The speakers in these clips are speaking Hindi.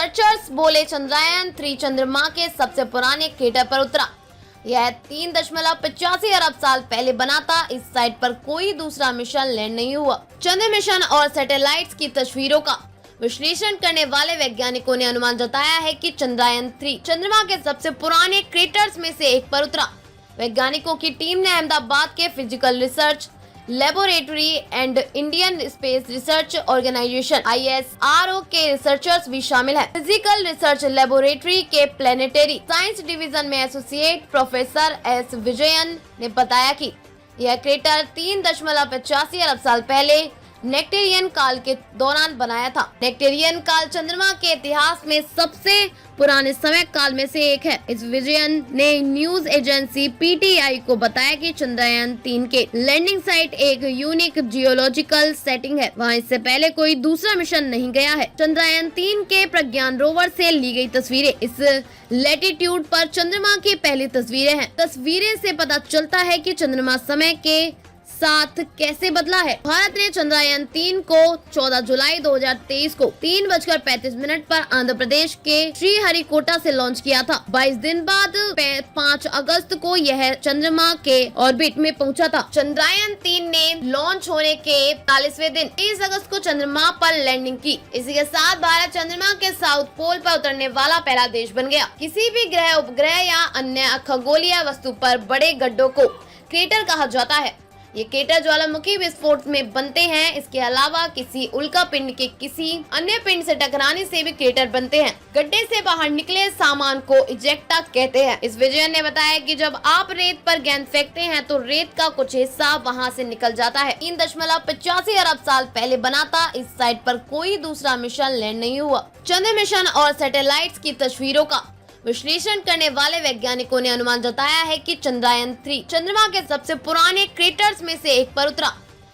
रिसर्चर्स बोले चंद्रयान-3 चंद्रमा के सबसे पुराने क्रेटर पर उतरा। यह 3.85 अरब साल पहले बना था। इस साइट पर कोई दूसरा मिशन लैंड नहीं हुआ। चंद्र मिशन और सैटेलाइट्स की तस्वीरों का विश्लेषण करने वाले वैज्ञानिकों ने अनुमान जताया है कि चंद्रयान-3 चंद्रमा के सबसे पुराने क्रेटर्स में से एक पर उतरा। वैज्ञानिकों की टीम ने अहमदाबाद के physical research laboratory and Indian space research organisation ISRO के रिसर्चर्स भी शामिल हैं। फिजिकल रिसर्च लेबोरेटरी के प्लेनेटरी साइंस डिवीजन में एसोसिएट प्रोफेसर S विजयन ने बताया कि यह क्रेटर 3.85 अरब साल पहले नेक्टेरियन काल के दौरान बनाया था। नेक्टेरियन काल चंद्रमा के इतिहास में सबसे पुराने समय काल में से एक है। इस विजयन ने न्यूज एजेंसी PTI को बताया कि चंद्रयान-3 के लैंडिंग साइट एक यूनिक जियोलॉजिकल सेटिंग है। वहां इससे पहले कोई दूसरा मिशन नहीं गया है। चंद्रयान-3 के प्रज्ञान रोवर से ली गई तस्वीरें इस लैटिट्यूड पर चंद्रमा की पहली तस्वीरें हैं। तस्वीरें से पता चलता है कि चंद्रमा समय के साथ कैसे बदला है। भारत ने चंद्रयान-3 को 14 जुलाई 2023 को 3:35 पर आंध्र प्रदेश के श्रीहरिकोटा से लॉन्च किया था। 22 दिन बाद 5 अगस्त को यह चंद्रमा के ऑर्बिट में पहुंचा था। चंद्रयान-3 ने लॉन्च होने के 40वें दिन 30 अगस्त को चंद्रमा पर लैंडिंग की। इसी के साथ भारत चंद्रमा के साउथ पोल पर उतरने वाला पहला देश बन गया। किसी भी ग्रह, उपग्रह या अन्य खगोलीय वस्तु पर बड़े गड्ढों को क्रेटर कहा जाता है। ये क्रेटर ज्वालामुखी विस्फोट में बनते हैं। इसके अलावा किसी उल्का पिंड के किसी अन्य पिंड से टकराने से भी क्रेटर बनते हैं। गड्ढे से बाहर निकले सामान को इजेक्टा कहते हैं। इस विजयन ने बताया कि जब आप रेत पर गेंद फेंकते हैं तो रेत का कुछ हिस्सा वहां से निकल जाता है। 3.85 अरब साल पहले बना था। इस साइट पर कोई दूसरा मिशन लैंड नहीं हुआ। चंद्र मिशन और सैटेलाइट्स की तस्वीरों का विश्लेषण करने वाले वैज्ञानिकों ने अनुमान जताया है कि चंद्रयान-3 चंद्रमा के सबसे पुराने क्रेटर्स में से एक पर उतरा।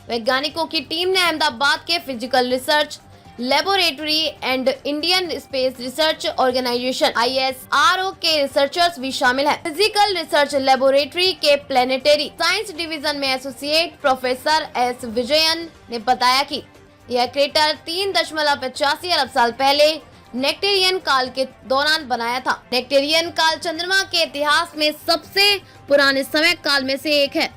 वैज्ञानिकों की टीम ने अहमदाबाद के physical research laboratory and Indian space research organisation ISRO के रिसर्चर्स भी शामिल हैं। फिजिकल रिसर्च लेबोरेटरी के प्लेनेटरी साइंस डिवीजन में एसोसिएट प्रोफेसर S विजयन ने बताया कि यह क्रेटर 3.85 अरब साल पहले नेक्टेरियन काल के दौरान बनाया था। नेक्टेरियन काल चंद्रमा के इतिहास में सबसे पुराने समय काल में से एक है।